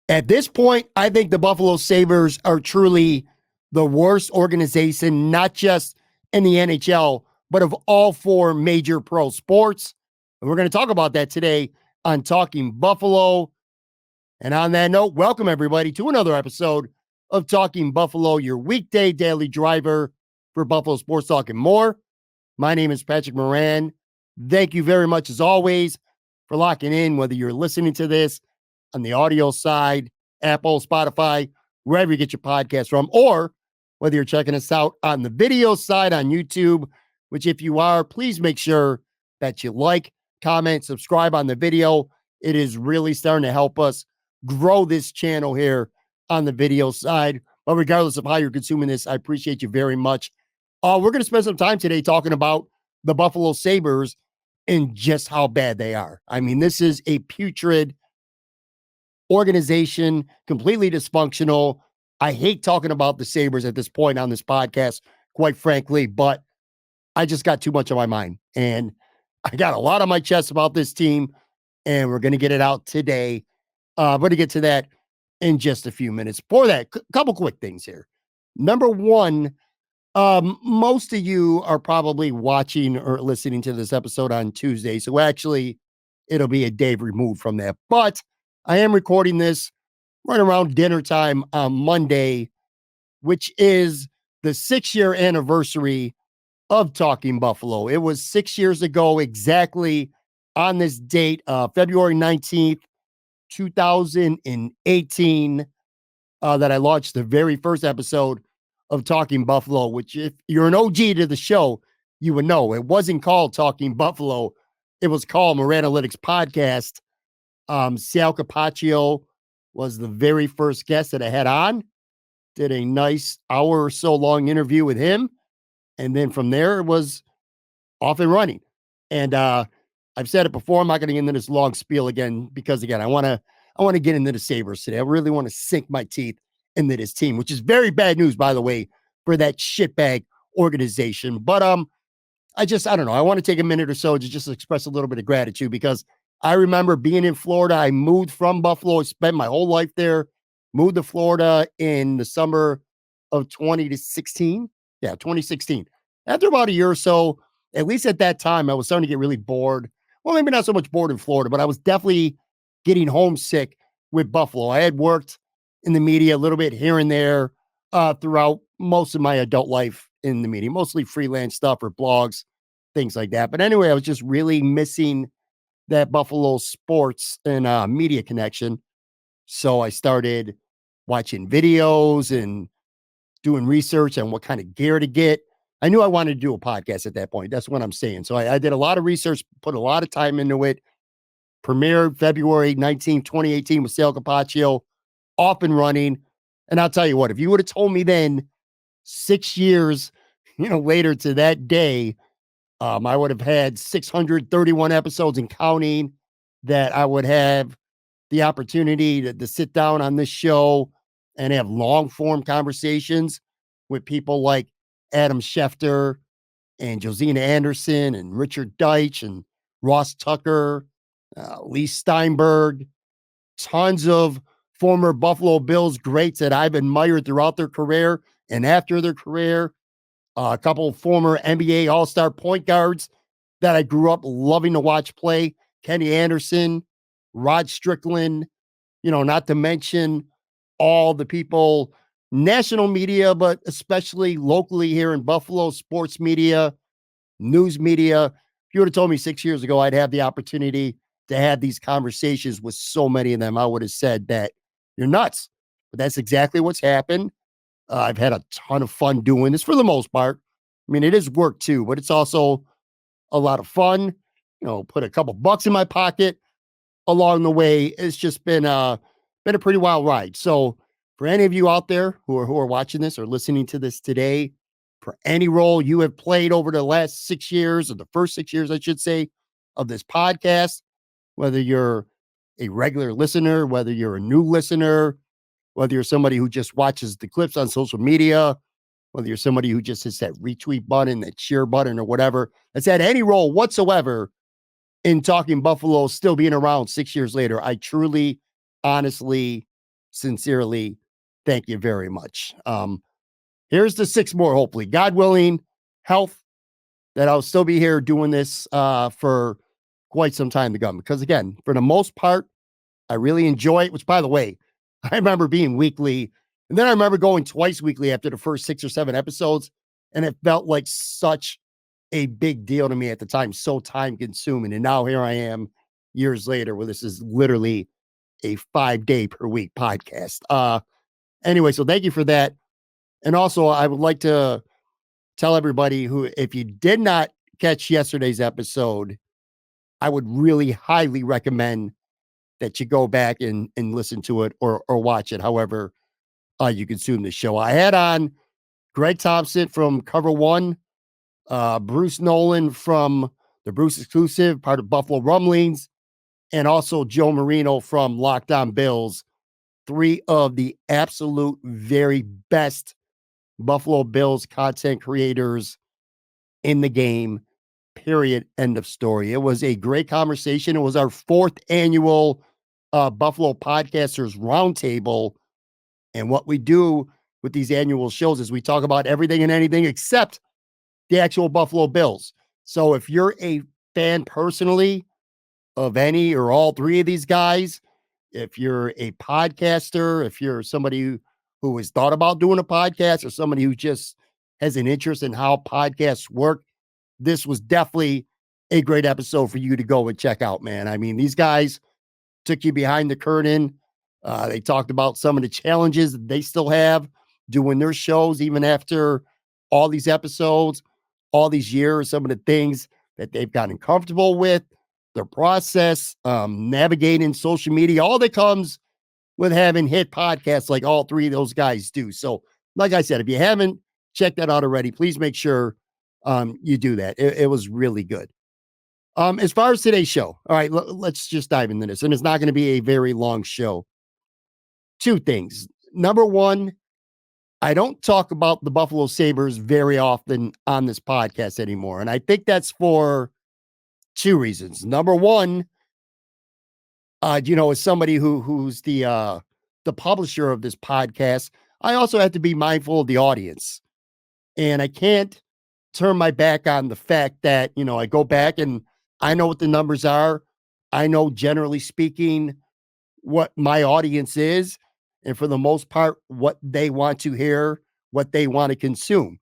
At this point, I think the Buffalo Sabres are truly the worst organization, not just in the NHL, but of all four major pro sports. And we're going to talk about that today on Talking Buffalo. And on that note, welcome everybody to another episode of Talking Buffalo, your weekday daily driver for Buffalo Sports Talk and more. My name is Patrick Moran. Thank you very much, as always, for locking in, whether you're listening to this on the audio side, Apple, Spotify, wherever you get your podcast from, or whether you're checking us out on the video side on YouTube, which if you are, please make sure that you like, comment, subscribe on the video. It is really starting to help us grow this channel here on the video side. But regardless of how you're consuming this, I appreciate you very much. We're going to spend some time today talking about the Buffalo Sabres and just how bad they are. I mean, this is a putrid organization, completely dysfunctional. I hate talking about the Sabres at this point on this podcast, quite frankly, but I just got too much on my mind. And I got a lot on my chest about this team, and we're going to get it out today. We're going to get to that in just a few minutes. For that, a couple quick things here. Number one, most of you are probably watching or listening to this episode on Tuesday. So actually, it'll be a day removed from that. But I am recording this right around dinner time on Monday, which is the 6-year anniversary of Talking Buffalo. It was 6 years ago exactly on this date, February 19th, 2018, that I launched the very first episode of Talking Buffalo, which if you're an OG to the show, you would know. It wasn't called Talking Buffalo. It was called Moran Podcast. Sal Capaccio was the very first guest that I had on. Did a nice hour or so long interview with him. And then from there, it was off and running. And I've said it before, I'm not going to get into this long spiel again, because again, I want to get into the Sabres today. I really want to sink my teeth into this team, which is very bad news, by the way, for that shitbag organization. But I don't know. I want to take a minute or so to just express a little bit of gratitude, because I remember being in Florida. I moved from Buffalo. I spent my whole life there, moved to Florida in the summer of 2016. Yeah, 2016. After about a year or so, at least at that time, I was starting to get really bored. Well, maybe not so much bored in Florida, but I was definitely getting homesick with Buffalo. I had worked in the media a little bit here and there throughout most of my adult life in the media, mostly freelance stuff or blogs, things like that. But anyway, I was just really missing that Buffalo sports and media connection. So I started watching videos and doing research on what kind of gear to get. I knew I wanted to do a podcast at that point. That's what I'm saying. So I did a lot of research, put a lot of time into it. Premiered February 19th, 2018 with Sal Capaccio, off and running. And I'll tell you what, if you would have told me then 6 years, later to that day, I would have had 631 episodes and counting, that I would have the opportunity to sit down on this show and have long form conversations with people like Adam Schefter and Josina Anderson and Richard Deitch and Ross Tucker, Lee Steinberg, tons of former Buffalo Bills greats that I've admired throughout their career and after their career. A couple of former NBA All-Star point guards that I grew up loving to watch play. Kenny Anderson, Rod Strickland, not to mention all the people, national media, but especially locally here in Buffalo, sports media, news media. If you would have told me 6 years ago I'd have the opportunity to have these conversations with so many of them, I would have said that you're nuts. But that's exactly what's happened. I've had a ton of fun doing this for the most part. I mean, it is work too, but it's also a lot of fun. Put a couple bucks in my pocket along the way. It's just been a pretty wild ride. So for any of you out there who are watching this or listening to this today, for any role you have played over the last 6 years, or the first 6 years, I should say, of this podcast, whether you're a regular listener, whether you're a new listener, whether you're somebody who just watches the clips on social media, whether you're somebody who just hits that retweet button, that share button, or whatever, that's had any role whatsoever in Talking Buffalo, still being around 6 years later, I truly, honestly Sincerely, thank you very much. Here's the 6 more, hopefully. God willing, health, that I'll still be here doing this for quite some time to come. Because again, for the most part, I really enjoy it, which by the way, I remember being weekly. And then I remember going twice weekly after the first 6 or 7 episodes. And it felt like such a big deal to me at the time, so time consuming. And now here I am years later where this is literally a 5-day per week podcast. Anyway, so thank you for that. And also, I would like to tell everybody who, if you did not catch yesterday's episode, I would really highly recommend that you go back and listen to it or watch it, however you consume the show. I had on Greg Thompson from Cover One, Bruce Nolan from the Bruce Exclusive, part of Buffalo Rumblings, and also Joe Marino from Locked On Bills, 3 of the absolute very best Buffalo Bills content creators in the game, period, end of story. It was a great conversation. It was our 4th annual Buffalo Podcasters Roundtable. And what we do with these annual shows is we talk about everything and anything except the actual Buffalo Bills. So if you're a fan personally of any or all 3 of these guys, if you're a podcaster, if you're somebody who has thought about doing a podcast, or somebody who just has an interest in how podcasts work, this was definitely a great episode for you to go and check out, man. I mean, these guys took you behind the curtain. They talked about some of the challenges that they still have doing their shows, even after all these episodes, all these years, some of the things that they've gotten comfortable with, their process, navigating social media, all that comes with having hit podcasts like all 3 of those guys do. So, like I said, if you haven't checked that out already, please make sure you do that. It was really good. As far as today's show, all right, let's just dive into this. And it's not going to be a very long show. 2 things. Number 1, I don't talk about the Buffalo Sabres very often on this podcast anymore. And I think that's for 2 reasons. Number 1, as somebody who's the publisher of this podcast, I also have to be mindful of the audience. And I can't turn my back on the fact that, I go back and I know what the numbers are. I know, generally speaking, what my audience is. And for the most part, what they want to hear, what they want to consume.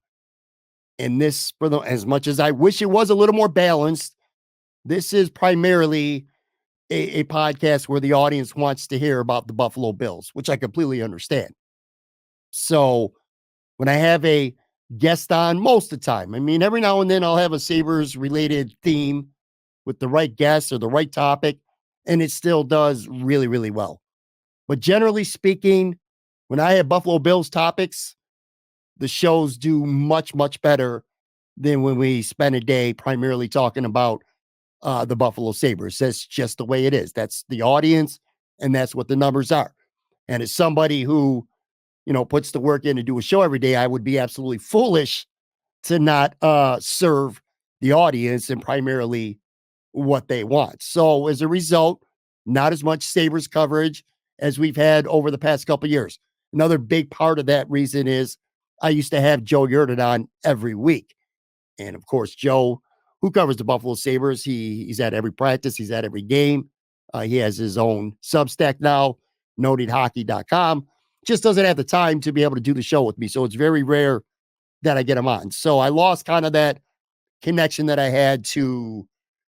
And this, as much as I wish it was a little more balanced, this is primarily a podcast where the audience wants to hear about the Buffalo Bills, which I completely understand. So when I have a guest on, most of the time, I mean, every now and then I'll have a Sabres related theme with the right guest or the right topic, and it still does really, really well. But generally speaking, when I have Buffalo Bills topics, the shows do much, much better than when we spend a day primarily talking about the Buffalo Sabres. That's just the way it is. That's the audience, and that's what the numbers are. And as somebody who, puts the work in to do a show every day, I would be absolutely foolish to not serve the audience and primarily what they want. So as a result, not as much Sabres coverage as we've had over the past couple of years. Another big part of that reason is I used to have Joe Yerdon on every week. And of course, Joe, who covers the Buffalo Sabres, he's at every practice, he's at every game. He has his own Substack now, notedhockey.com. Just doesn't have the time to be able to do the show with me. So it's very rare that I get him on. So I lost kind of that connection that I had to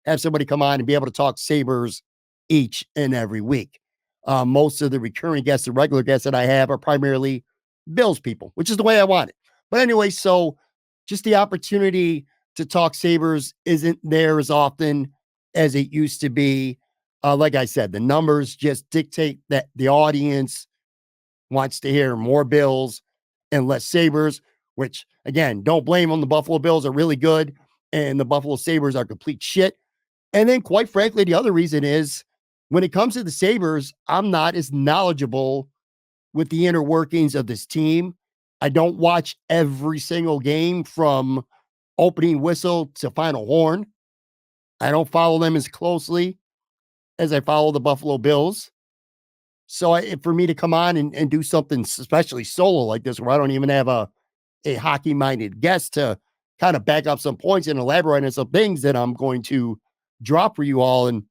have somebody come on and be able to talk Sabres each and every week. Most of the recurring guests, the regular guests that I have are primarily Bills people, which is the way I want it. But anyway, so just the opportunity to talk Sabres isn't there as often as it used to be. Like I said, the numbers just dictate that the audience wants to hear more Bills and less Sabres, which again, don't blame them. The Buffalo Bills are really good and the Buffalo Sabres are complete shit. And then quite frankly, the other reason is when it comes to the Sabres, I'm not as knowledgeable with the inner workings of this team. I don't watch every single game from opening whistle to final horn. I don't follow them as closely as I follow the Buffalo Bills. So for me to come on and do something, especially solo like this, where I don't even have a hockey minded guest to kind of back up some points and elaborate on some things that I'm going to drop for you all in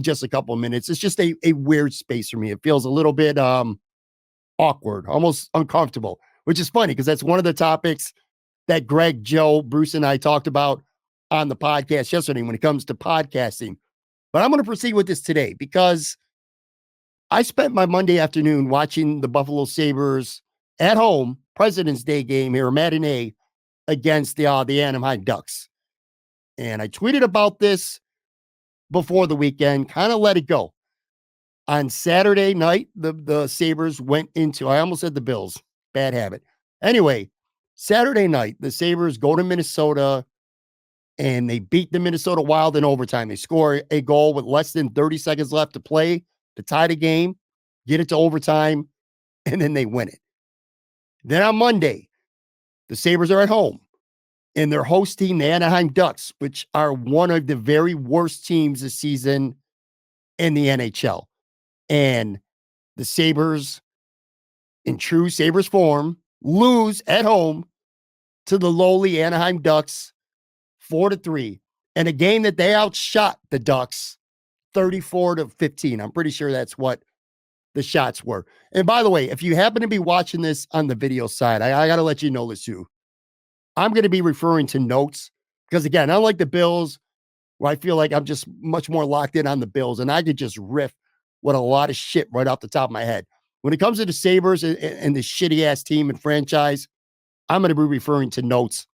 just a couple of minutes. It's just a weird space for me. It feels a little bit awkward, almost uncomfortable, which is funny because that's one of the topics that Greg, Joe, Bruce, and I talked about on the podcast yesterday when it comes to podcasting. But I'm going to proceed with this today because I spent my Monday afternoon watching the Buffalo Sabres at home President's Day game here, matinee against the Anaheim Ducks. And I tweeted about this before the weekend, kind of let it go. On Saturday night, the Sabres went into, I almost said the Bills, bad habit. Anyway, Saturday night, the Sabres go to Minnesota and they beat the Minnesota Wild in overtime. They score a goal with less than 30 seconds left to play to tie the game, get it to overtime, and then they win it. Then on Monday, the Sabres are at home and they're hosting the Anaheim Ducks, which are one of the very worst teams this season in the NHL. And the Sabres, in true Sabres form, lose at home to the lowly Anaheim Ducks 4-3. And a game that they outshot the Ducks 34-15. I'm pretty sure that's what the shots were. And by the way, if you happen to be watching this on the video side, I got to let you know this too. I'm going to be referring to notes because, again, unlike the Bills, where I feel like I'm just much more locked in on the Bills and I could just riff with a lot of shit right off the top of my head. When it comes to the Sabres and this shitty ass team and franchise, I'm going to be referring to notes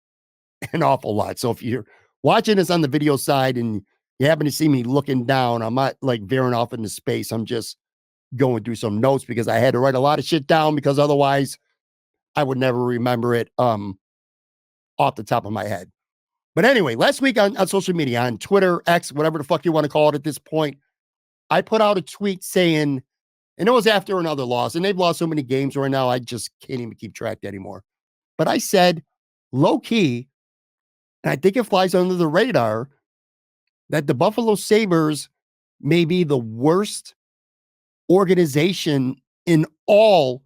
an awful lot. So if you're watching this on the video side and you happen to see me looking down, I'm not like veering off into space. I'm just going through some notes because I had to write a lot of shit down because otherwise I would never remember it off the top of my head. But anyway, last week on social media, on Twitter, X, whatever the fuck you want to call it at this point, I put out a tweet saying, and it was after another loss, and they've lost so many games right now, I just can't even keep track anymore. But I said, low key, and I think it flies under the radar, that the Buffalo Sabres may be the worst organization in all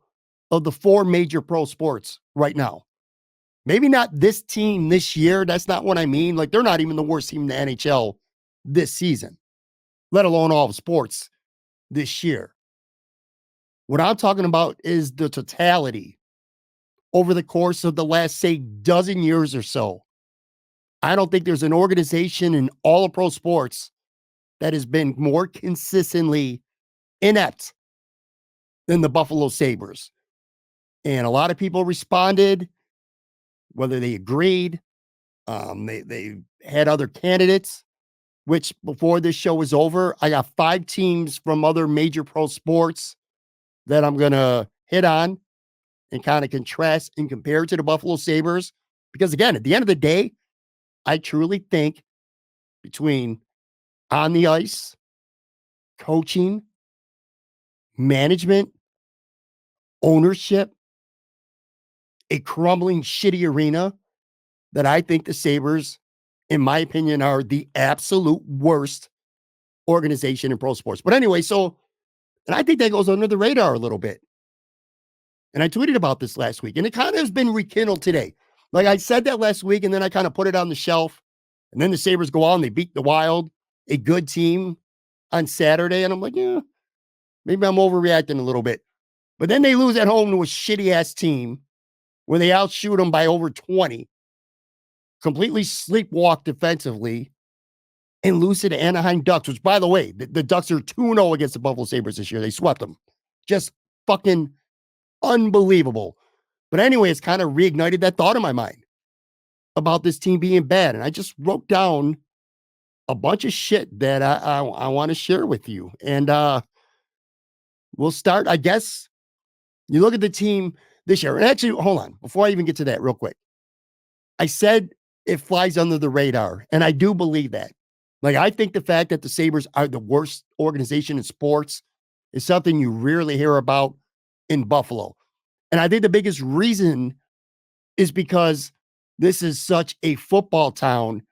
of the four major pro sports right now. Maybe not this team this year. That's not what I mean. Like, they're not even the worst team in the NHL this season, let alone all of sports this year. What I'm talking about is the totality over the course of the last, say, dozen years or so. I don't think there's an organization in all of pro sports that has been more consistently inept than the Buffalo Sabres. And a lot of people responded, whether they agreed, they had other candidates, which before this show is over, I got 5 teams from other major pro sports that I'm going to hit on and kind of contrast and compare to the Buffalo Sabres. Because again, at the end of the day, I truly think between on the ice, coaching, management, ownership, a crumbling, shitty arena, that I think the Sabres, in my opinion, are the absolute worst organization in pro sports. But anyway, and I think that goes under the radar a little bit. And I tweeted about this last week, and it kind of has been rekindled today. Like I said that last week, and then I kind of put it on the shelf. And then the Sabres go on, they beat the Wild, a good team, on Saturday. And I'm like, yeah, maybe I'm overreacting a little bit. But then they lose at home to a shitty ass team where they outshoot them by over 20, completely sleepwalk defensively, and lose to the Anaheim Ducks, which, by the way, the Ducks are 2-0 against the Buffalo Sabres this year. They swept them. Just fucking unbelievable. But anyway, it's kind of reignited that thought in my mind about this team being bad. And I just wrote down a bunch of shit that I want to share with you. And we'll start, I guess. You look at the team this year. And actually, hold on. Before I even get to that, real quick. I said it flies under the radar. And I do believe that. Like, I think the fact that the Sabres are the worst organization in sports is something you rarely hear about in Buffalo. And I think the biggest reason is because this is such a football town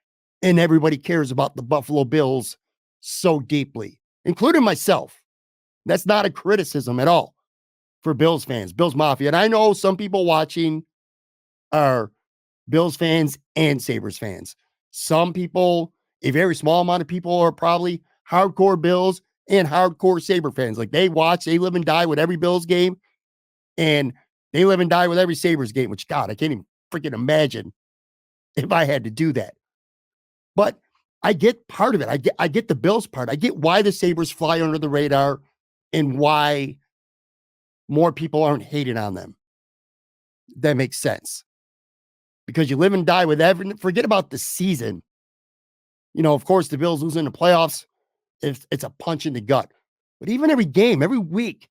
and everybody cares about the Buffalo Bills so deeply, including myself. That's not a criticism at all for Bills fans, Bills Mafia. And I know some people watching are Bills fans and Sabres fans. Some people, a very small amount of people, are probably hardcore Bills and hardcore Sabre fans. Like they watch, they live and die with every Bills game, and they live and die with every Sabres game, which, God, I can't even freaking imagine if I had to do that. But I get part of it. I get the Bills part. I get why the Sabres fly under the radar and why more people aren't hating on them. That makes sense. Because you live and die with every, forget about the season. You know, of course, the Bills losing the playoffs, it's a punch in the gut. But even every game, every week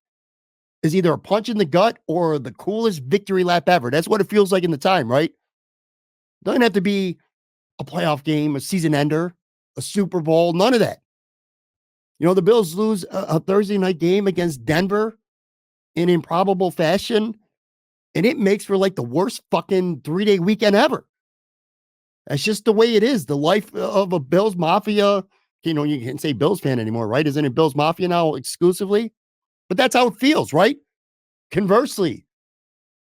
is either a punch in the gut or the coolest victory lap ever. That's what it feels like in the time, right? Doesn't have to be a playoff game, a season ender, a Super Bowl, none of that. You know, the Bills lose a Thursday night game against Denver in improbable fashion, and it makes for like the worst fucking 3-day weekend ever. That's just the way it is. The life of a Bills Mafia. You know, you can't say Bills fan anymore, right? Isn't it Bills Mafia now exclusively? But that's how it feels, right? Conversely,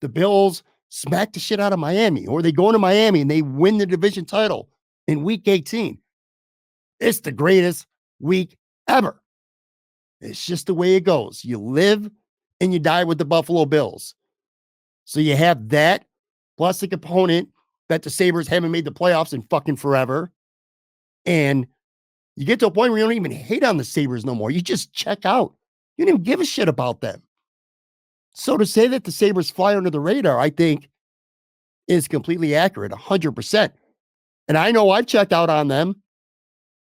the Bills smack the shit out of Miami, or they go into Miami and they win the division title in week 18. It's the greatest week ever. It's just the way it goes. You live and you die with the Buffalo Bills. So you have that plus the component that the Sabres haven't made the playoffs in fucking forever. And you get to a point where you don't even hate on the Sabres no more. You just check out. You don't even give a shit about them. So to say that the Sabres fly under the radar, I think is completely accurate, 100%. And I know I've checked out on them.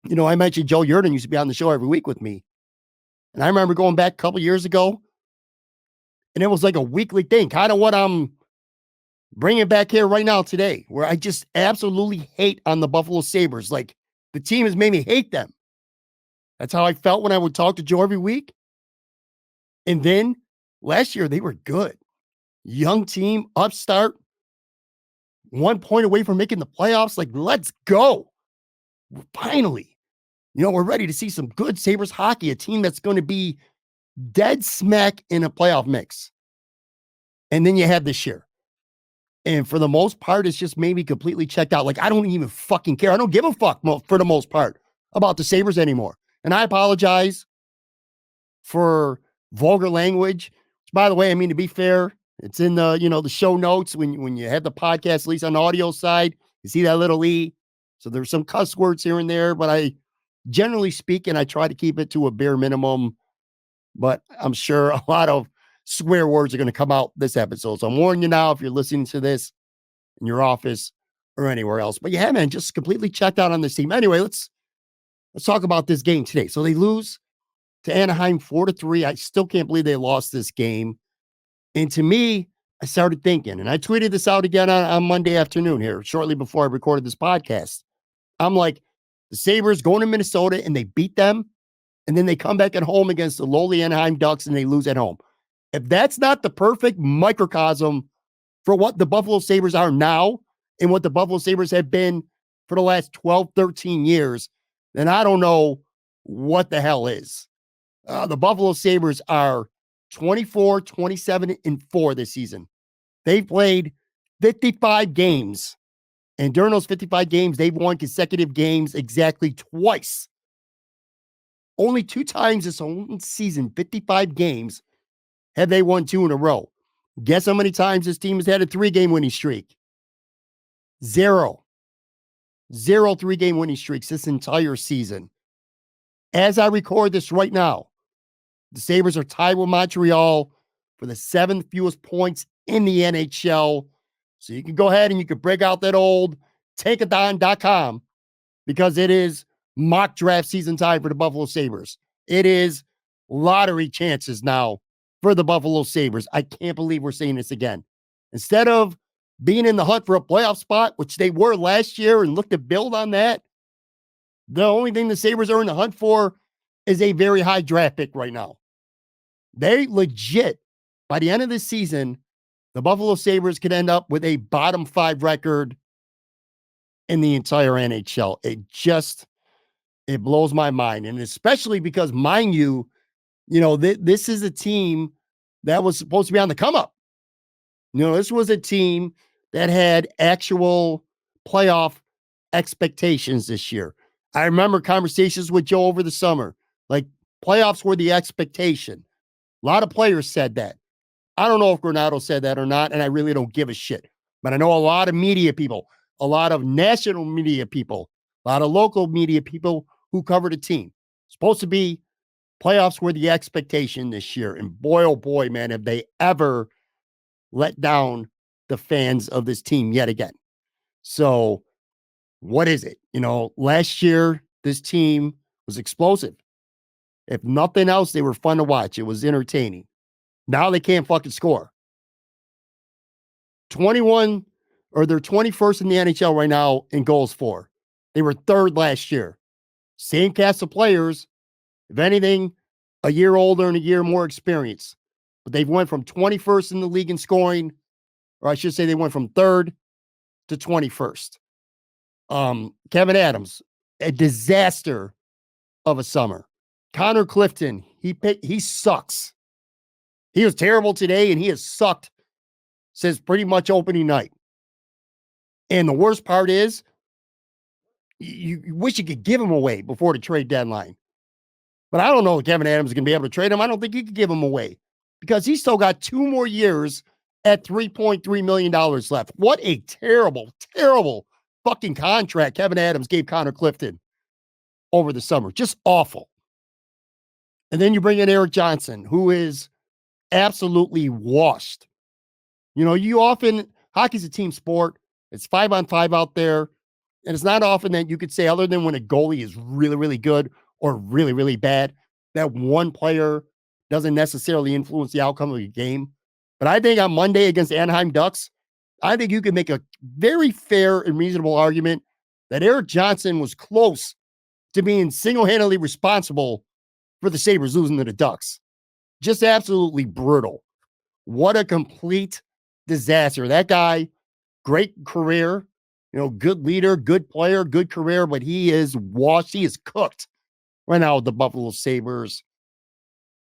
You know, I mentioned Joe Yerdon used to be on the show every week with me. And I remember going back a couple years ago, and it was like a weekly thing, kind of what I'm bringing back here right now today, where I just absolutely hate on the Buffalo Sabres. Like, the team has made me hate them. That's how I felt when I would talk to Joe every week. And then last year, they were good. Young team, upstart, 1 point away from making the playoffs. Like, let's go. Finally. You know, we're ready to see some good Sabres hockey, a team that's going to be dead smack in a playoff mix. And then you have this year. And for the most part, it's just made me completely checked out. Like, I don't even fucking care. I don't give a fuck for the most part about the Sabres anymore. And I apologize for vulgar language. Which, by the way, I mean, to be fair, it's in the, you know, the show notes when you have the podcast, at least on the audio side, you see that little E. So there's some cuss words here and there, but I, generally speaking, I try to keep it to a bare minimum. But I'm sure a lot of swear words are going to come out this episode. So I'm warning you now if you're listening to this in your office or anywhere else. But yeah, man, just completely checked out on this team. Anyway, let's talk about this game today. So they lose to Anaheim 4-3. I still can't believe they lost this game. And to me, I started thinking, and I tweeted this out again on Monday afternoon here, shortly before I recorded this podcast. I'm like, the Sabres going to Minnesota and they beat them, and then they come back at home against the lowly Anaheim Ducks and they lose at home. If that's not the perfect microcosm for what the Buffalo Sabres are now and what the Buffalo Sabres have been for the last 12, 13 years, then I don't know what the hell is. The Buffalo Sabres are 24, 27, and 4 this season. They've played 55 games. And during those 55 games, they've won consecutive games exactly twice. Only 2 times this whole season, 55 games, have they won 2 in a row. Guess how many times this team has had a 3-game winning streak? 0. 0 3-game winning streaks this entire season. As I record this right now, the Sabres are tied with Montreal for the 7th fewest points in the NHL. So you can go ahead and you can break out that old takeadon.com because it is mock draft season time for the Buffalo Sabres. It is lottery chances now for the Buffalo Sabres. I can't believe we're saying this again. Instead of being in the hunt for a playoff spot, which they were last year and look to build on that, the only thing the Sabres are in the hunt for is a very high draft pick right now. They legit, by the end of this season, the Buffalo Sabres could end up with a bottom 5 record in the entire NHL. It blows my mind. And especially because, mind you, This is a team that was supposed to be on the come up. This was a team that had actual playoff expectations this year. I remember conversations with Joe over the summer, like playoffs were the expectation. A lot of players said that. I don't know if Granato said that or not, and I really don't give a shit. But I know a lot of media people, a lot of national media people, a lot of local media people who covered the team. Supposed to be playoffs were the expectation this year. And boy, oh boy, man, have they ever let down the fans of this team yet again. So, what is it? Last year, this team was explosive. If nothing else, they were fun to watch. It was entertaining. Now they can't fucking score. 21 or they're 21st in the NHL right now in goals for. They were third last year. Same cast of players. If anything, a year older and a year more experience. But they've went from 21st in the league in scoring, or I should say they went from third to 21st. Kevin Adams, a disaster of a summer. Connor Clifton, he sucks. He was terrible today, and he has sucked since pretty much opening night. And the worst part is, you wish you could give him away before the trade deadline. But I don't know if Kevin Adams is going to be able to trade him. I don't think you could give him away because he's still got 2 more years at $3.3 million left. What a terrible, terrible fucking contract Kevin Adams gave Connor Clifton over the summer. Just awful. And then you bring in Eric Johnson, who is absolutely washed. Hockey's a team sport. It's 5-on-5 out there. And it's not often that you could say, other than when a goalie is really, really good or really, really bad, that one player doesn't necessarily influence the outcome of the game. But I think on Monday against Anaheim Ducks, I think you can make a very fair and reasonable argument that Eric Johnson was close to being single-handedly responsible for the Sabres losing to the Ducks. Just absolutely brutal. What a complete disaster. That guy, great career, good leader, good player, good career, but he is washed. He is cooked right now with the Buffalo Sabres.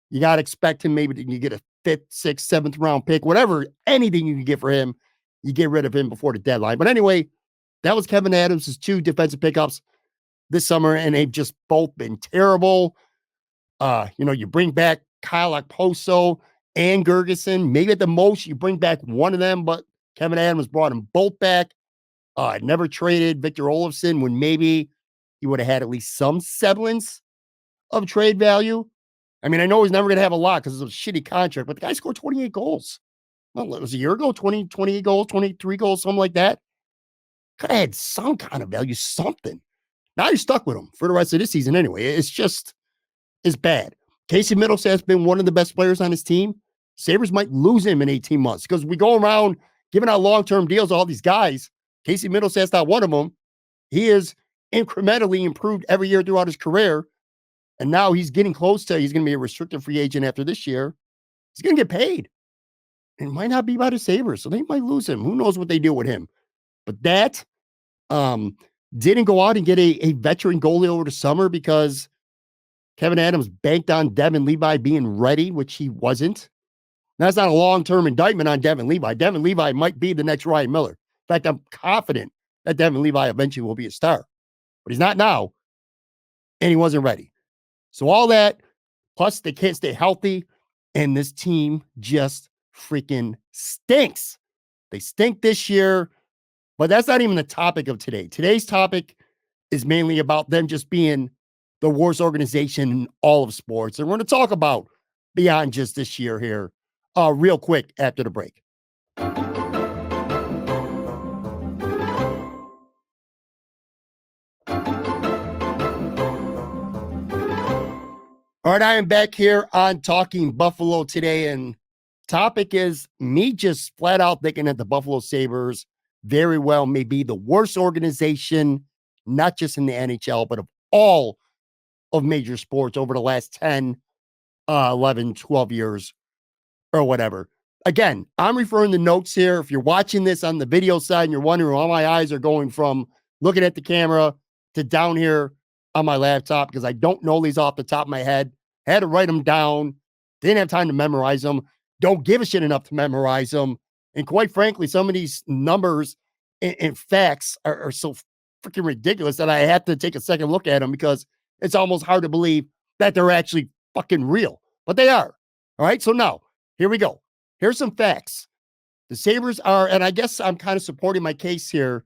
You got to expect him maybe to get a 5th, 6th, 7th round pick, whatever, anything you can get for him, you get rid of him before the deadline. But anyway, that was Kevin Adams' 2 defensive pickups this summer, and they've just both been terrible. You bring back Kyle Okposo and Gergensen. Maybe at the most you bring back one of them, but Kevin Adams brought them both back. Never traded Victor Olofsson when maybe he would have had at least some semblance of trade value. I mean, I know he's never going to have a lot because it's a shitty contract, but the guy scored 28 goals. Well, it was a year ago, 28 goals, 23 goals, something like that. Could have had some kind of value, something. Now you're stuck with him for the rest of this season anyway. It's bad. Casey Middlestat's been one of the best players on his team. Sabres might lose him in 18 months because we go around giving out long-term deals to all these guys. Casey Middlestat's not one of them. He is incrementally improved every year throughout his career. And now he's getting close to, he's going to be a restricted free agent after this year. He's going to get paid. It might not be by the Sabres, so they might lose him. Who knows what they do with him? But that didn't go out and get a veteran goalie over the summer because Kevin Adams banked on Devin Levi being ready, which he wasn't. That's not a long-term indictment on Devin Levi. Devin Levi might be the next Ryan Miller. In fact, I'm confident that Devin Levi eventually will be a star. But he's not now, and he wasn't ready. So all that, plus they can't stay healthy, and this team just freaking stinks. They stink this year, but that's not even the topic of today. Today's topic is mainly about them just being the worst organization in all of sports. And we're going to talk about beyond just this year here real quick after the break. All right, I am back here on Talking Buffalo today, and topic is me just flat out thinking that the Buffalo Sabres very well may be the worst organization, not just in the NHL, but of all of major sports over the last 10, 11, 12 years or whatever. Again, I'm referring to notes here. If you're watching this on the video side and you're wondering why my eyes are going from looking at the camera to down here on my laptop because I don't know these off the top of my head, had to write them down, didn't have time to memorize them, don't give a shit enough to memorize them. And quite frankly, some of these numbers and facts are so freaking ridiculous that I had to take a second look at them because it's almost hard to believe that they're actually fucking real, but they are. All right. So now here we go. Here's some facts. The Sabres are, and I guess I'm kind of supporting my case here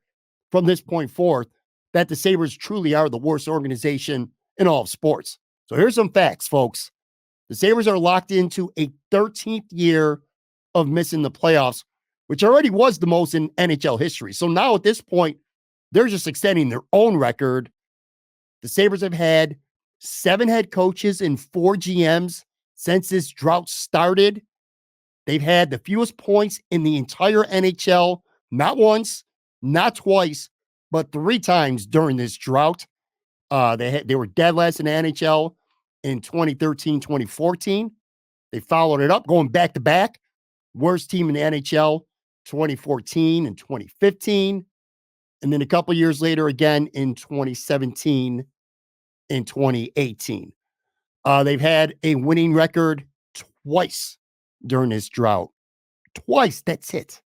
from this point forth, that the Sabres truly are the worst organization in all of sports. So here's some facts, folks. The Sabres are locked into a 13th year of missing the playoffs, which already was the most in NHL history. So now at this point, they're just extending their own record. The Sabres have had 7 head coaches and 4 GMs since this drought started. They've had the fewest points in the entire NHL, not once, not twice, but 3 times during this drought. They were dead last in the NHL in 2013, 2014. They followed it up, going back to back. Worst team in the NHL, 2014 and 2015. And then a couple years later, again in 2017 and 2018. They've had a winning record twice during this drought. Twice, that's it.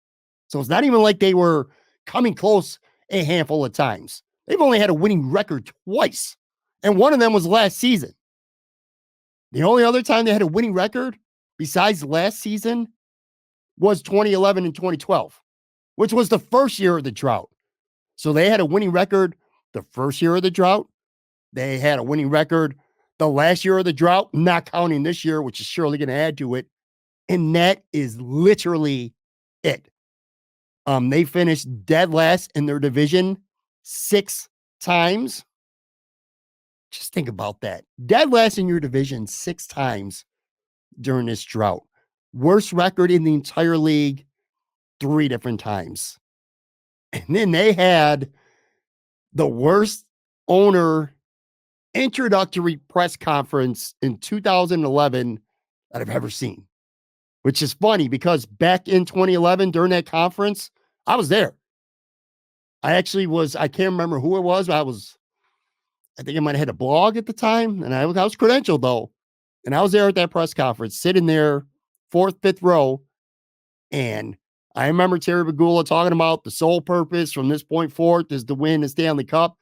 So it's not even like they were coming close a handful of times. They've only had a winning record twice. And one of them was last season. The only other time they had a winning record besides last season was 2011 and 2012, which was the first year of the drought. So they had a winning record the first year of the drought. They had a winning record the last year of the drought, not counting this year, which is surely going to add to it. And that is literally it. They finished dead last in their division 6 times. Just think about that. Dead last in your division 6 times during this drought. Worst record in the entire league 3 different times. And then they had the worst owner introductory press conference in 2011 that I've ever seen, which is funny because back in 2011 during that conference, I was there. I can't remember who it was, but I think I might have had a blog at the time, and I was credentialed though. And I was there at that press conference, sitting there, 4th, 5th row. And I remember Terry Bagula talking about the sole purpose from this point forth is to win the Stanley Cup.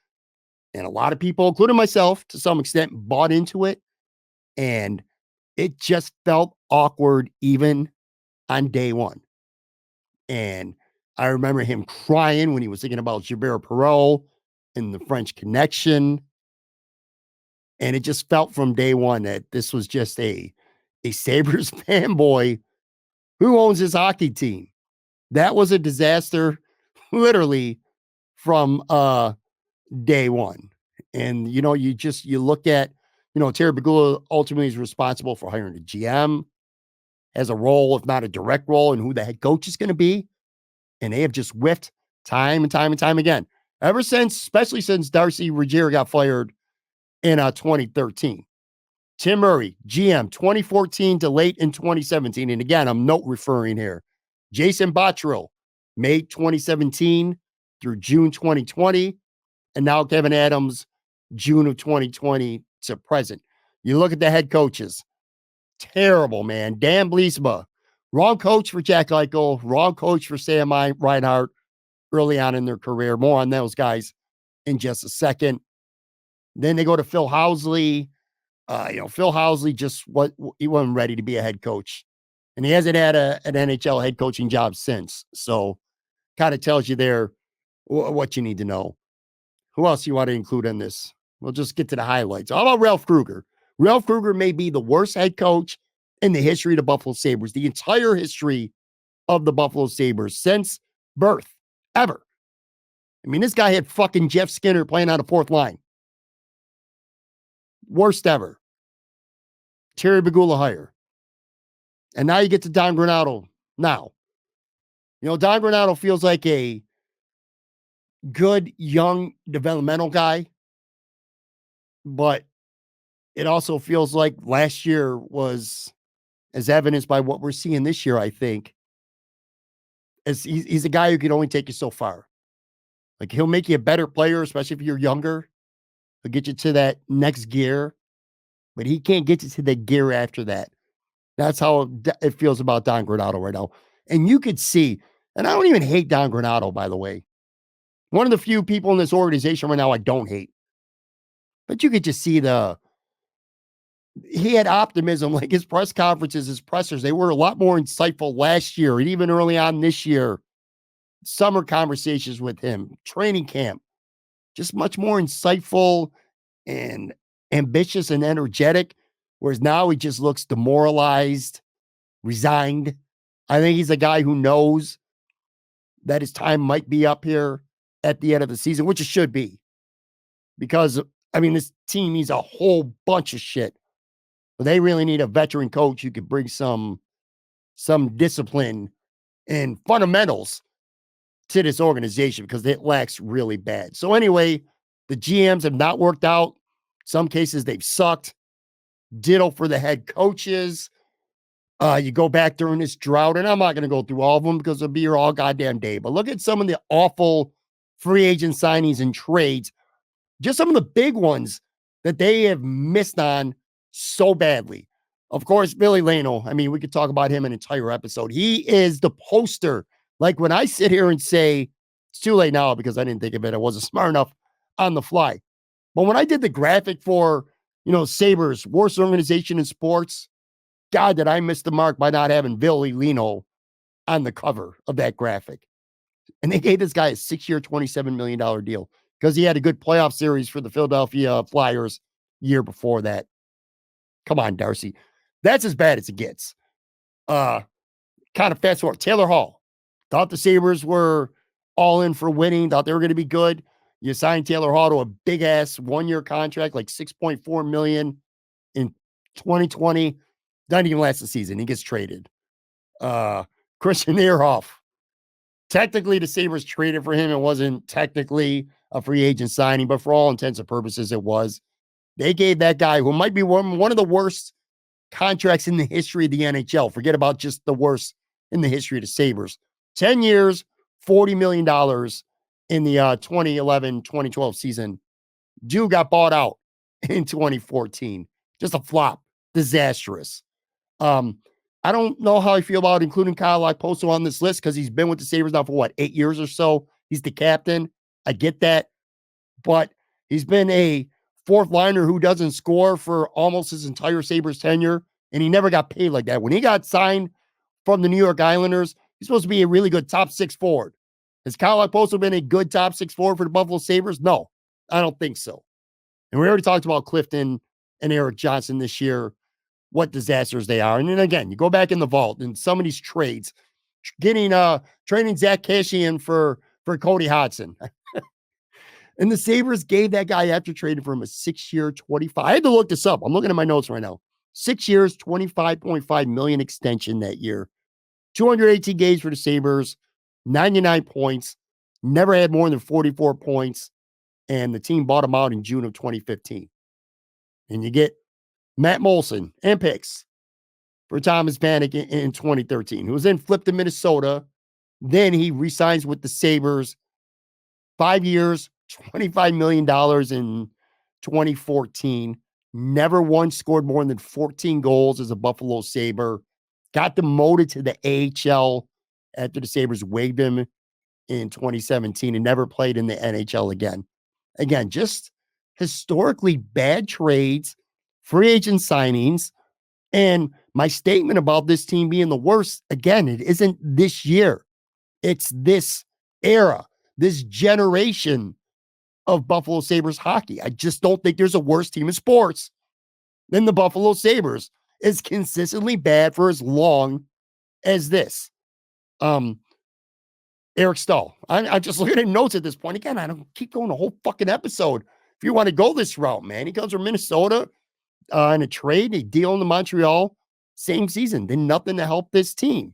And a lot of people, including myself, to some extent, bought into it. And it just felt awkward even on day one. And I remember him crying when he was thinking about Gilbert Perreault and the French Connection. And it just felt from day one that this was just a Sabres fanboy who owns his hockey team. That was a disaster, literally, from day one. And, you look at, Terry Bagula ultimately is responsible for hiring a GM, has a role, if not a direct role, in who the head coach is going to be. And they have just whiffed time and time and time again. Especially since Darcy Ruggiero got fired in 2013. Tim Murray, GM, 2014 to late in 2017. And again, I'm note referring here. Jason Botterill, May 2017 through June 2020. And now Kevin Adams, June of 2020 to present. You look at the head coaches. Terrible, man. Dan Bleasma, wrong coach for Jack Eichel, wrong coach for Sam Reinhart early on in their career. More on those guys in just a second. Then they go to Phil Housley. Phil Housley he wasn't ready to be a head coach. And he hasn't had an NHL head coaching job since. So kind of tells you there what you need to know. Who else you want to include in this? We'll just get to the highlights. How about Ralph Krueger? Ralph Krueger may be the worst head coach in the history of the Buffalo Sabres, the entire history of the Buffalo Sabres since birth, ever. I mean, this guy had fucking Jeff Skinner playing on the 4th line. Worst ever. Terry Bagula hire. And now you get to Don Granato now. Don Granato feels like a good, young, developmental guy. But it also feels like last year was, as evidenced by what we're seeing this year, I think, as he's a guy who can only take you so far. Like, he'll make you a better player, especially if you're younger. He'll get you to that next gear. but he can't get to the gear after that. That's how it feels about Don Granato right now. And you could see, and I don't even hate Don Granato, by the way. One of the few people in this organization right now I don't hate. But you could just see he had optimism, like his press conferences, his pressers, they were a lot more insightful last year and even early on this year. Summer conversations with him, training camp, just much more insightful and ambitious and energetic. Whereas now he just looks demoralized, resigned. I think he's a guy who knows that his time might be up here at the end of the season, which it should be. Because, I mean, this team needs a whole bunch of shit. But they really need a veteran coach who could bring some discipline and fundamentals to this organization because it lacks really bad. So anyway, the GMs have not worked out. Some cases they've sucked. Ditto for the head coaches. You go back during this drought, and I'm not going to go through all of them because it'll be here all goddamn day. But look at some of the awful free agent signings and trades. Just some of the big ones that they have missed on so badly. Of course, Billy Lano. I mean, we could talk about him an entire episode. He is the poster. Like when I sit here and say, it's too late now because I didn't think of it. I wasn't smart enough on the fly. But when I did the graphic for, Sabres, worst organization in sports, God, did I miss the mark by not having Billy Lano on the cover of that graphic. And they gave this guy a 6-year, $27 million deal because he had a good playoff series for the Philadelphia Flyers year before that. Come on, Darcy. That's as bad as it gets. Kind of fast forward. Taylor Hall. Thought the Sabres were all in for winning. Thought they were going to be good. You signed Taylor Hall to a big-ass 1-year contract, like $6.4 million in 2020. Doesn't even last the season. He gets traded. Christian Ehrhoff. Technically, the Sabres traded for him. It wasn't technically a free agent signing, but for all intents and purposes, it was. They gave that guy, who might be one of the worst contracts in the history of the NHL. Forget about just the worst in the history of the Sabres. 10 years, $40 million in the 2011-2012 season. Dude got bought out in 2014. Just a flop. Disastrous. I don't know how I feel about including Kyle Okposo on this list because he's been with the Sabres now for 8 years or so. He's the captain. I get that. But he's been a fourth liner who doesn't score for almost his entire Sabres tenure, and he never got paid like that. When he got signed from the New York Islanders, he's supposed to be a really good top 6 forward. Has Kyle Okposo been a good top 6 forward for the Buffalo Sabres? No, I don't think so. And we already talked about Clifton and Eric Johnson this year, what disasters they are. And then again, you go back in the vault and some of these trades, trading Zach Kassian for Cody Hodgson. And the Sabres gave that guy, after trading for him, a 6-year, 25. I had to look this up. I'm looking at my notes right now. 6 years, $25.5 million extension that year. 218 games for the Sabres, 99 points, never had more than 44 points. And the team bought him out in June of 2015. And you get Matt Molson and picks for Thomas Vanek in 2013, who was then flipped to Minnesota. Then he re-signs with the Sabres. 5 years, $25 million in 2014. Never once scored more than 14 goals as a Buffalo Sabre. Got demoted to the AHL after the Sabres waived him in 2017 and never played in the NHL again. Again, just historically bad trades, free agent signings. And my statement about this team being the worst, again, it isn't this year. It's this era, this generation of Buffalo Sabres hockey. I just don't think there's a worse team in sports than the Buffalo Sabres. It's consistently bad for as long as this. Eric Stahl. I'm just looking at notes at this point. Again, I don't keep going the whole fucking episode. If you want to go this route, man, he comes from Minnesota in a trade, a deal in Montreal, same season. Did nothing to help this team.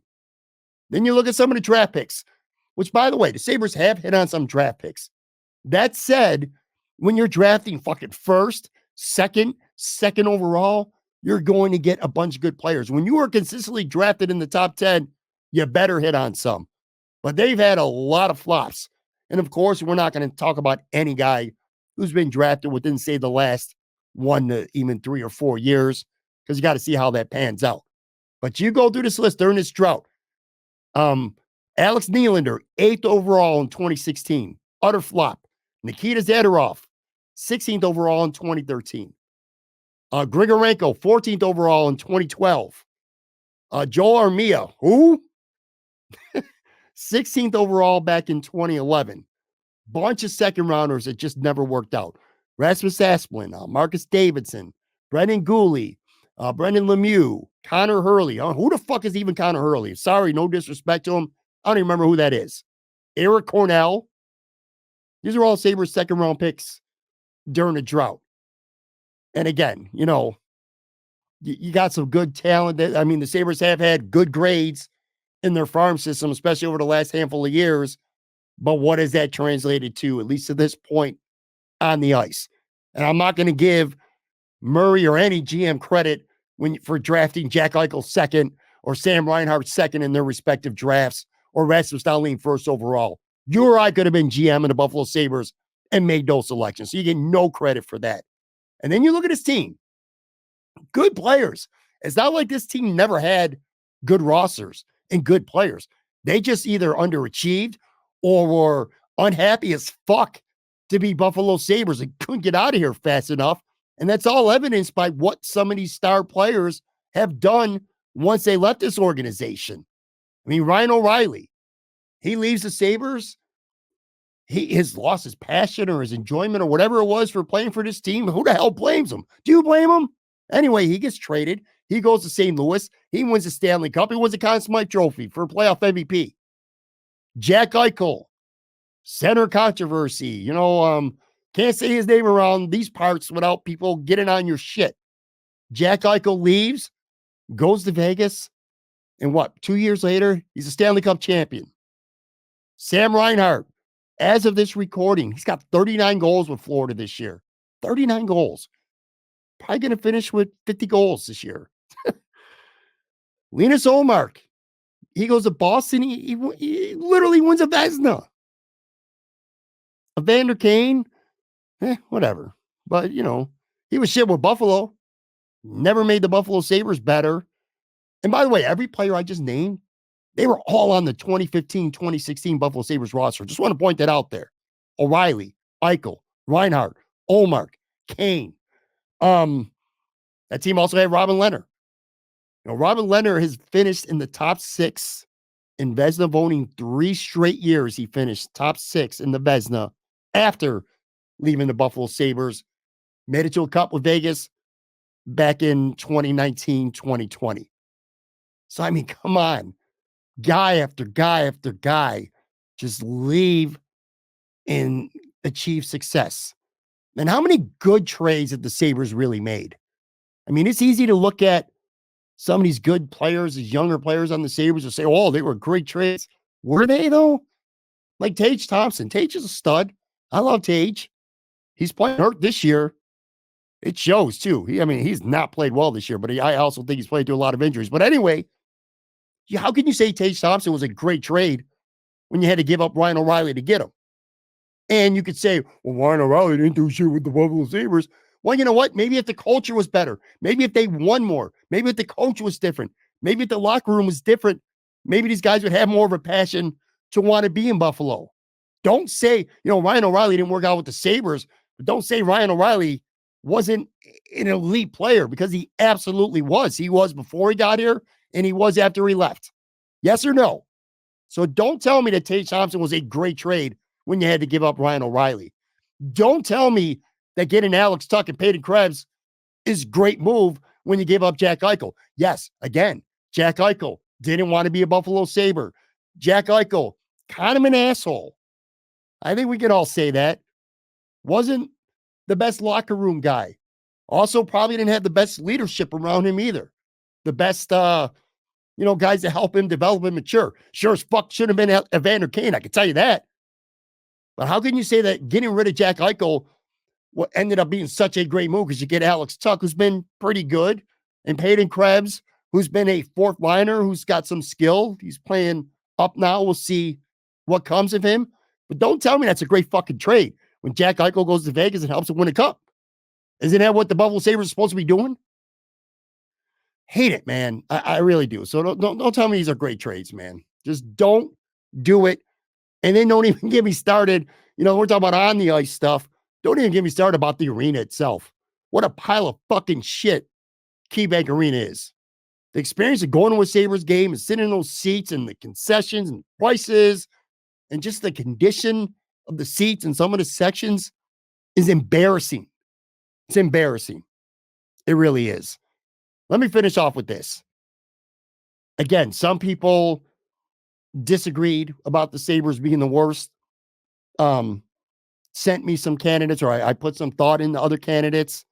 Then you look at some of the draft picks, which, by the way, the Sabres have hit on some draft picks. That said, when you're drafting fucking first, second overall, you're going to get a bunch of good players. When you are consistently drafted in the top 10, you better hit on some. But they've had a lot of flops. And of course, we're not going to talk about any guy who's been drafted within, say, the last 1 to even 3 or 4 years because you got to see how that pans out. But you go through this list during this drought. Alex Nylander, 8th overall in 2016, utter flop. Nikita Zadorov, 16th overall in 2013. Grigorenko, 14th overall in 2012. Joel Armia, who? 16th overall back in 2011. Bunch of second rounders that just never worked out. Rasmus Asplund, Marcus Davidson, Brendan Gooley, Brendan Lemieux, Connor Hurley. Who the fuck is even Connor Hurley? Sorry, no disrespect to him. I don't even remember who that is. Eric Cornell. These are all Sabres second round picks during a drought. And again, you got some good talent. I mean, the Sabres have had good grades in their farm system, especially over the last handful of years. But what has that translated to, at least to this point, on the ice? And I'm not going to give Murray or any GM credit for drafting Jack Eichel second or Sam Reinhart second in their respective drafts or Rasmus Dahlin first overall. You or I could have been GM in the Buffalo Sabres and made those selections. So you get no credit for that. And then you look at his team. Good players. It's not like this team never had good rosters and good players. They just either underachieved or were unhappy as fuck to be Buffalo Sabres and couldn't get out of here fast enough. And that's all evidenced by what some of these star players have done once they left this organization. I mean, Ryan O'Reilly, he leaves the Sabres. He has lost his passion or his enjoyment or whatever it was for playing for this team. Who the hell blames him? Do you blame him? Anyway, he gets traded. He goes to St. Louis. He wins the Stanley Cup. He wins the Conn Smythe Trophy for playoff MVP. Jack Eichel, center controversy. Can't say his name around these parts without people getting on your shit. Jack Eichel leaves, goes to Vegas, and 2 years later, he's a Stanley Cup champion. Sam Reinhart, as of this recording, he's got 39 goals with Florida this year. 39 goals. Probably going to finish with 50 goals this year. Linus Ullmark, he goes to Boston. He literally wins a Vezina. Evander Kane, whatever. But, he was shit with Buffalo. Never made the Buffalo Sabres better. And by the way, every player I just named, they were all on the 2015-2016 Buffalo Sabres roster. Just want to point that out there. O'Reilly, Eichel, Reinhart, Ullmark, Kane. That team also had Robin Lehner. Robin Lehner has finished in the top 6 in Vezina voting 3 straight years. He finished top 6 in the Vezina after leaving the Buffalo Sabres. Made it to a cup with Vegas back in 2019, 2020. So, I mean, come on. Guy after guy after guy just leave and achieve success. And how many good trades have the Sabres really made? I mean, it's easy to look at some of these good players, these younger players on the Sabres, and say, oh, they were great trades. Were they, though? Like Tage Thompson. Tage is a stud. I love Tage. He's playing hurt this year. It shows, too. He's not played well this year, but I also think he's played through a lot of injuries. But anyway, how can you say Tage Thompson was a great trade when you had to give up Ryan O'Reilly to get him? And you could say, well, Ryan O'Reilly didn't do shit with the Buffalo Sabres. Well, you know what? Maybe if the culture was better, maybe if they won more, maybe if the coach was different, maybe if the locker room was different, maybe these guys would have more of a passion to want to be in Buffalo. Don't say, Ryan O'Reilly didn't work out with the Sabres, but don't say Ryan O'Reilly wasn't an elite player, because he absolutely was. He was before he got here, and he was after he left. Yes or no? So don't tell me that Tage Thompson was a great trade when you had to give up Ryan O'Reilly. Don't tell me that getting Alex Tuch and Peyton Krebs is a great move when you give up Jack Eichel. Yes, again, Jack Eichel didn't want to be a Buffalo Sabre. Jack Eichel, kind of an asshole. I think we can all say that. Wasn't the best locker room guy. Also, probably didn't have the best leadership around him either. The best, guys to help him develop and mature. Sure as fuck should have been Evander Kane, I can tell you that. But how can you say that getting rid of Jack Eichel what ended up being such a great move? Because you get Alex Tuch, who's been pretty good, and Peyton Krebs, who's been a fourth liner, who's got some skill. He's playing up now. We'll see what comes of him. But don't tell me that's a great fucking trade when Jack Eichel goes to Vegas and helps him win a cup. Isn't that what the Buffalo Sabres are supposed to be doing? Hate it, man. I really do. So don't tell me these are great trades, man. Just don't do it. And then don't even get me started. We're talking about on the ice stuff. Don't even get me started about the arena itself. What a pile of fucking shit KeyBank Arena is. The experience of going to a Sabres game and sitting in those seats and the concessions and prices and just the condition of the seats and some of the sections is embarrassing. It's embarrassing. It really is. Let me finish off with this. Again, some people disagreed about the Sabres being the worst. Sent me some candidates, or I put some thought into other candidates,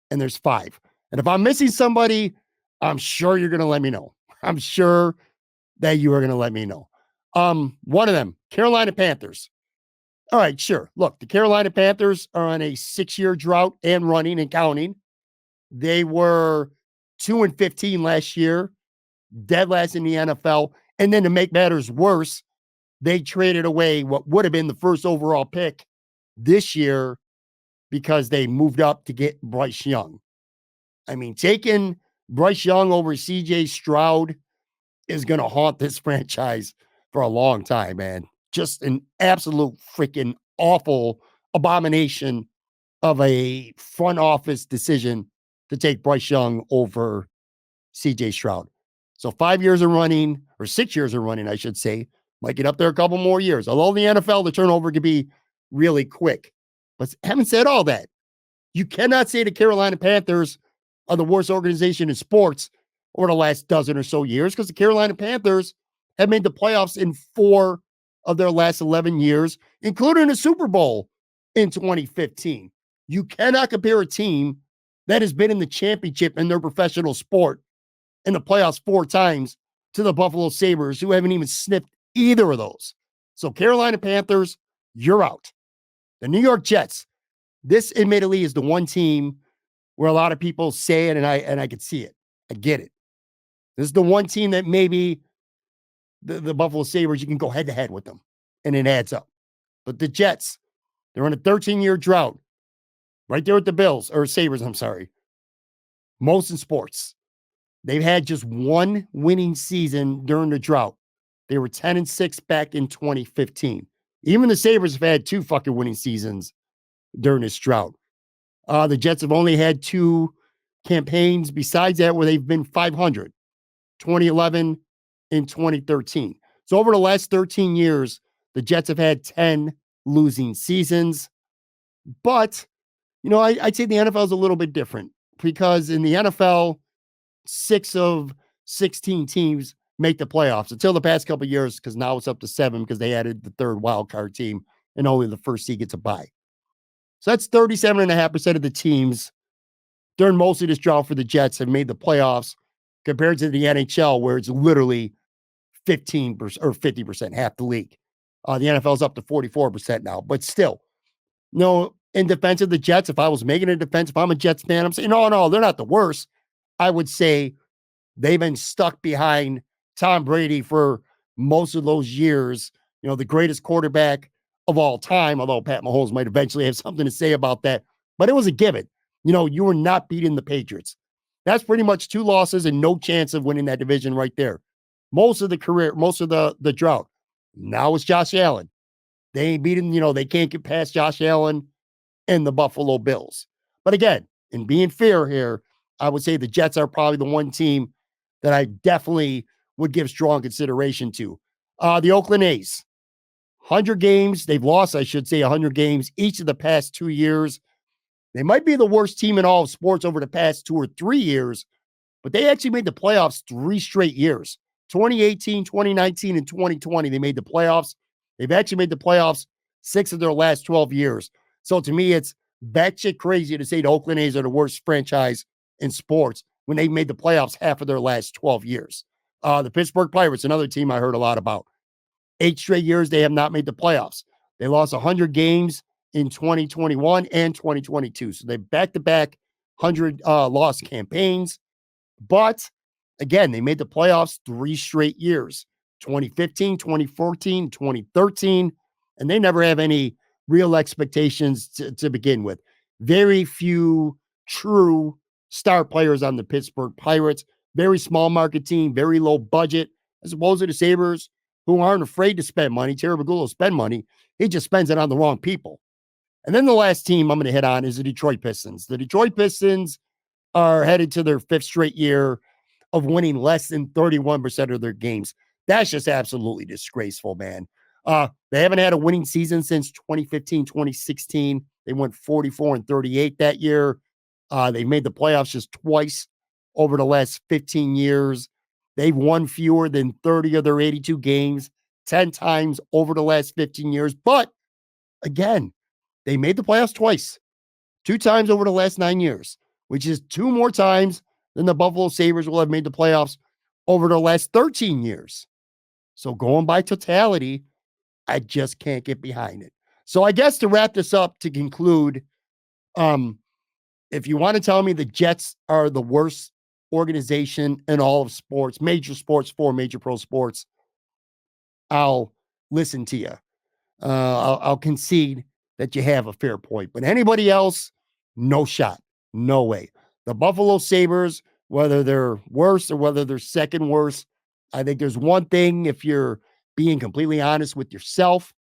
and there's 5. And if I'm missing somebody, I'm sure you're going to let me know. I'm sure that you are going to let me know. One of them, Carolina Panthers. All right, sure. Look, the Carolina Panthers are on a 6-year drought and running and counting. They were 2-15 last year, dead last in the NFL. And then to make matters worse, they traded away what would have been the first overall pick this year because they moved up to get Bryce Young. I mean, taking Bryce Young over CJ Stroud is going to haunt this franchise for a long time, man. Just an absolute freaking awful abomination of a front office decision to take Bryce Young over CJ Stroud. So 5 years of running, or 6 years of running, I should say, might get up there a couple more years. Although the NFL, the turnover could be really quick. But having said all that, you cannot say the Carolina Panthers are the worst organization in sports over the last dozen or so years, because the Carolina Panthers have made the playoffs in 4 of their last 11 years, including a Super Bowl in 2015. You cannot compare a team that has been in the championship in their professional sport in the playoffs 4 times to the Buffalo Sabres, who haven't even sniffed either of those. So Carolina Panthers, you're out. The New York Jets, this admittedly is the one team where a lot of people say it, and I can see it. I get it. This is the one team that maybe the Buffalo Sabres, you can go head to head with them, and it adds up. But the Jets, they're on a 13-year drought, right there with the Bills, or Sabres, I'm sorry. Most in sports. They've had just one winning season during the drought. They were 10-6 back in 2015. Even the Sabres have had 2 fucking winning seasons during this drought. The Jets have only had 2 campaigns besides that where they've been 500, 2011 and 2013. So over the last 13 years, the Jets have had 10 losing seasons. But, I'd say the NFL is a little bit different, because in the NFL, 6 of 16 teams make the playoffs until the past couple of years, because now it's up to 7 because they added the 3rd wild card team and only the first seed gets a bye. So that's 37.5% of the teams during most of this drought for the Jets have made the playoffs, compared to the NHL, where it's literally 15% or 50%, half the league. The NFL is up to 44% now, but still, in defense of the Jets, if I was making a defense, if I'm a Jets fan, I'm saying, no, they're not the worst. I would say they've been stuck behind Tom Brady for most of those years, the greatest quarterback of all time, although Pat Mahomes might eventually have something to say about that. But it was a given. You were not beating the Patriots. That's pretty much 2 losses and no chance of winning that division right there. Most of the drought. Now it's Josh Allen. They ain't beating, they can't get past Josh Allen and the Buffalo Bills. But again, in being fair here, I would say the Jets are probably the one team that I definitely would give strong consideration to. The Oakland A's, 100 games. They've lost, I should say, 100 games each of the past 2 years. They might be the worst team in all of sports over the past 2 or 3 years, but they actually made the playoffs 3 straight years. 2018, 2019, and 2020, they made the playoffs. They've actually made the playoffs 6 of their last 12 years. So to me, it's batshit crazy to say the Oakland A's are the worst franchise in sports when they've made the playoffs half of their last 12 years. The Pittsburgh Pirates, another team I heard a lot about. 8 straight years they have not made the playoffs. They lost 100 games in 2021 and 2022. So they back-to-back 100 loss campaigns. But again, they made the playoffs 3 straight years, 2015, 2014, 2013, and they never have any real expectations to begin with. Very few true star players on the Pittsburgh Pirates. Very small market team, very low budget, as opposed to the Sabres, who aren't afraid to spend money. Terry Bagullo spend money. He just spends it on the wrong people. And then the last team I'm going to hit on is the Detroit Pistons. The Detroit Pistons are headed to their fifth straight year of winning less than 31% of their games. That's just absolutely disgraceful, man. They haven't had a winning season since 2015, 2016. They went 44 and 38 that year. They made the playoffs just twice over the last 15 years. They've won fewer than 30 of their 82 games 10 times over the last 15 years. But again, they made the playoffs twice, 2 times over the last 9 years, which is 2 more times than the Buffalo Sabres will have made the playoffs over the last 13 years. So going by totality, I just can't get behind it. So I guess to wrap this up, to conclude, if you want to tell me the Jets are the worst organization in all of sports, major sports, 4 major pro sports, I'll listen to you. I'll concede that you have a fair point. But anybody else, no shot. No way. The Buffalo Sabres, whether they're worse or whether they're second worst, I think there's one thing, if you're being completely honest with yourself,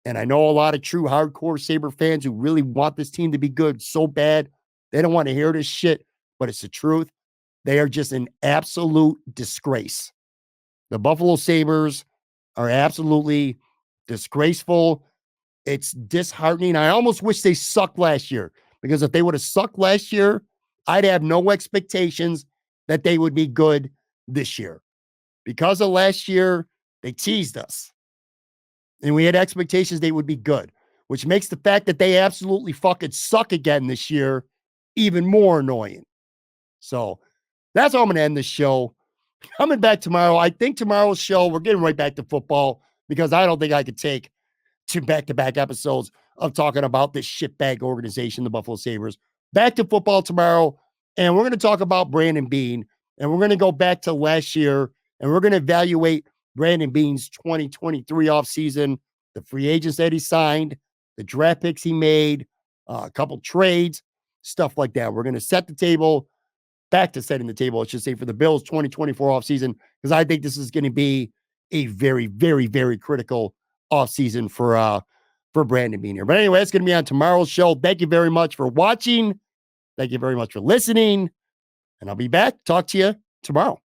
and I know a lot of true hardcore Sabre fans who really want this team to be good so bad, they don't want to hear this shit, but it's the truth. They are just an absolute disgrace. The Buffalo Sabres are absolutely disgraceful. It's disheartening. I almost wish they sucked last year, because if they would have sucked last year, I'd have no expectations that they would be good this year. Because of last year, they teased us, and we had expectations they would be good, which makes the fact that they absolutely fucking suck again this year even more annoying. So that's how I'm going to end this show. Coming back tomorrow. I think tomorrow's show, we're getting right back to football, because I don't think I could take 2 back-to-back episodes of talking about this shitbag organization, the Buffalo Sabres. Back to football tomorrow, and we're going to talk about Brandon Beane, and we're going to go back to last year, and we're going to evaluate Brandon Beane's 2023 offseason, the free agents that he signed, the draft picks he made, a couple trades, stuff like that. We're going to set the table, back to setting the table, I should say, for the Bills' 2024 offseason, because I think this is going to be a very, very, very critical offseason for Brandon Beane here. But anyway, it's going to be on tomorrow's show. Thank you very much for watching. Thank you very much for listening. And I'll be back. Talk to you tomorrow.